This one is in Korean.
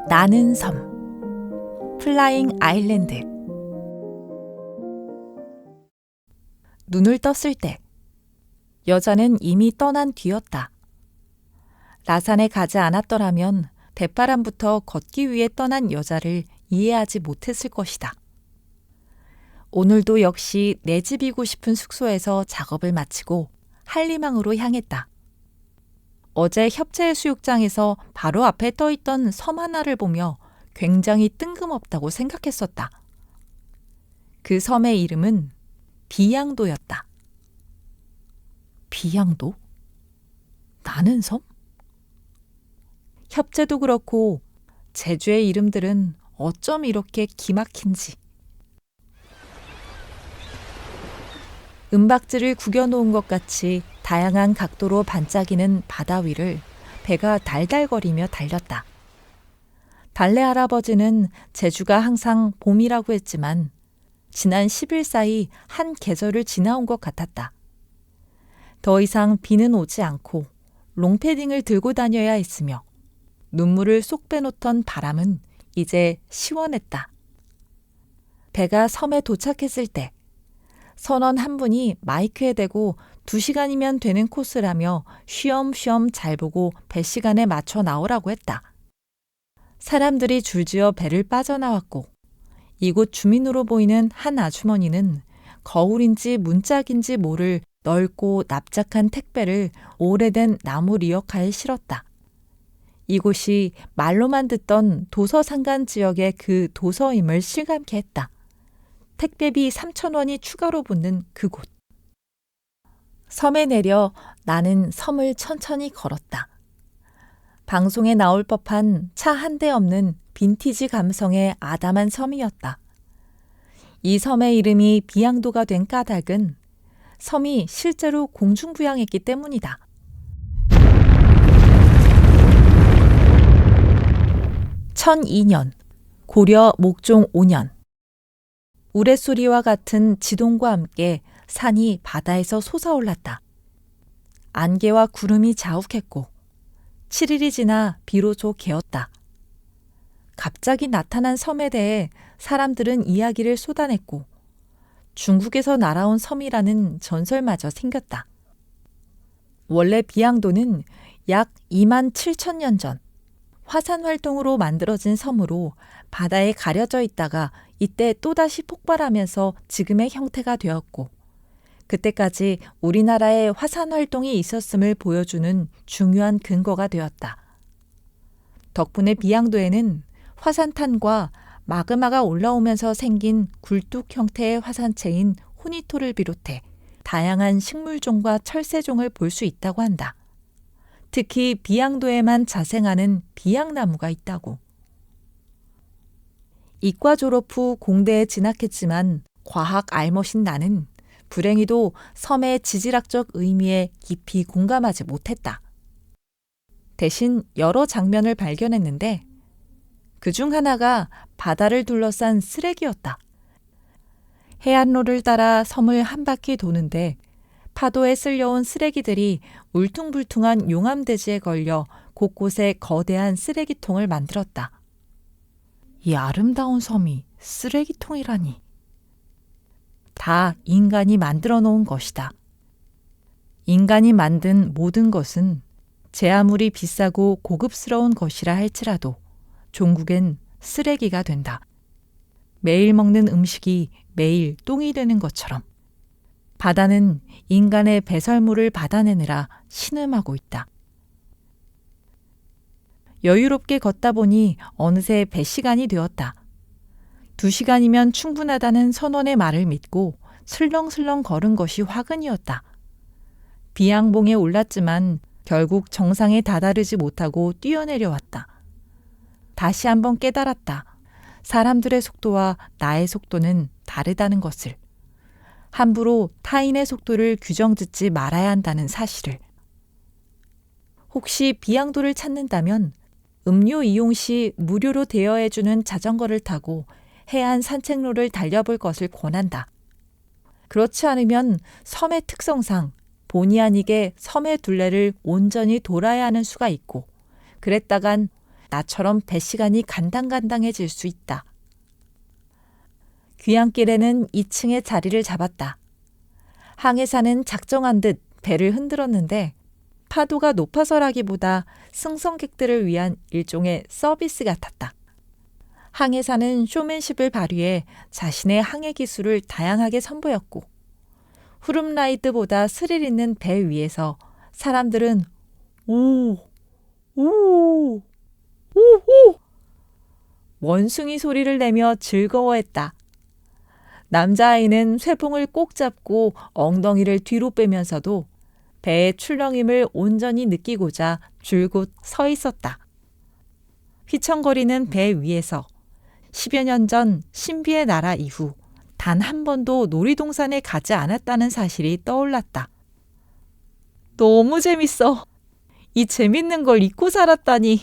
나는 섬 플라잉 아일랜드. 눈을 떴을 때 여자는 이미 떠난 뒤였다. 라산에 가지 않았더라면 대바람부터 걷기 위해 떠난 여자를 이해하지 못했을 것이다. 오늘도 역시 내 집이고 싶은 숙소에서 작업을 마치고 한림항으로 향했다. 어제 협재해수욕장에서 바로 앞에 떠있던 섬 하나를 보며 굉장히 뜬금없다고 생각했었다. 그 섬의 이름은 비양도였다. 비양도? 나는 섬? 협재도 그렇고 제주의 이름들은 어쩜 이렇게 기막힌지. 은박지를 구겨놓은 것 같이 다양한 각도로 반짝이는 바다 위를 배가 달달거리며 달렸다. 달래 할아버지는 제주가 항상 봄이라고 했지만 지난 10일 사이 한 계절을 지나온 것 같았다. 더 이상 비는 오지 않고 롱패딩을 들고 다녀야 했으며 눈물을 쏙 빼놓던 바람은 이제 시원했다. 배가 섬에 도착했을 때 선원 한 분이 마이크에 대고 2시간이면 되는 코스라며 쉬엄쉬엄 잘 보고 배 시간에 맞춰 나오라고 했다. 사람들이 줄지어 배를 빠져나왔고 이곳 주민으로 보이는 한 아주머니는 거울인지 문짝인지 모를 넓고 납작한 택배를 오래된 나무 리어카에 실었다. 이곳이 말로만 듣던 도서상간 지역의 그 도서임을 실감케 했다. 택배비 3,000원이 추가로 붙는 그곳. 섬에 내려 나는 섬을 천천히 걸었다. 방송에 나올 법한 차 한 대 없는 빈티지 감성의 아담한 섬이었다. 이 섬의 이름이 비양도가 된 까닭은 섬이 실제로 공중부양했기 때문이다. (1002년) 고려 목종 5년 우레소리와 같은 지동과 함께 산이 바다에서 솟아올랐다. 안개와 구름이 자욱했고 7일이 지나 비로소 개었다. 갑자기 나타난 섬에 대해 사람들은 이야기를 쏟아냈고 중국에서 날아온 섬이라는 전설마저 생겼다. 원래 비양도는 약 27,000년 전 화산 활동으로 만들어진 섬으로 바다에 가려져 있다가 이때 또다시 폭발하면서 지금의 형태가 되었고 그때까지 우리나라에 화산 활동이 있었음을 보여주는 중요한 근거가 되었다. 덕분에 비양도에는 화산탄과 마그마가 올라오면서 생긴 굴뚝 형태의 화산체인 호니토를 비롯해 다양한 식물종과 철새종을 볼 수 있다고 한다. 특히 비양도에만 자생하는 비양나무가 있다고. 이과 졸업 후 공대에 진학했지만 과학 알못인 나는 불행히도 섬의 지질학적 의미에 깊이 공감하지 못했다. 대신 여러 장면을 발견했는데 그중 하나가 바다를 둘러싼 쓰레기였다. 해안로를 따라 섬을 한 바퀴 도는데 파도에 쓸려온 쓰레기들이 울퉁불퉁한 용암대지에 걸려 곳곳에 거대한 쓰레기통을 만들었다. 이 아름다운 섬이 쓰레기통이라니. 다 인간이 만들어 놓은 것이다. 인간이 만든 모든 것은 제 아무리 비싸고 고급스러운 것이라 할지라도 종국엔 쓰레기가 된다. 매일 먹는 음식이 매일 똥이 되는 것처럼 바다는 인간의 배설물을 받아내느라 신음하고 있다. 여유롭게 걷다 보니 어느새 배 시간이 되었다. 2시간이면 충분하다는 선원의 말을 믿고 슬렁슬렁 걸은 것이 화근이었다. 비양봉에 올랐지만 결국 정상에 다다르지 못하고 뛰어내려왔다. 다시 한번 깨달았다. 사람들의 속도와 나의 속도는 다르다는 것을. 함부로 타인의 속도를 규정짓지 말아야 한다는 사실을. 혹시 비양도를 찾는다면 음료 이용 시 무료로 대여해주는 자전거를 타고 해안 산책로를 달려볼 것을 권한다. 그렇지 않으면 섬의 특성상 본의 아니게 섬의 둘레를 온전히 돌아야 하는 수가 있고, 그랬다간 나처럼 배 시간이 간당간당해질 수 있다. 귀향길에는 2층에 자리를 잡았다. 항해사는 작정한 듯 배를 흔들었는데 파도가 높아서라기보다 승선객들을 위한 일종의 서비스 같았다. 항해사는 쇼맨십을 발휘해 자신의 항해 기술을 다양하게 선보였고, 후룸라이드보다 스릴 있는 배 위에서 사람들은 오, 오, 오, 오 원숭이 소리를 내며 즐거워했다. 남자아이는 쇠봉을 꼭 잡고 엉덩이를 뒤로 빼면서도 배의 출렁임을 온전히 느끼고자 줄곧 서 있었다. 휘청거리는 배 위에서 10여 년 전 신비의 나라 이후 단 한 번도 놀이동산에 가지 않았다는 사실이 떠올랐다. 너무 재밌어. 이 재밌는 걸 잊고 살았다니.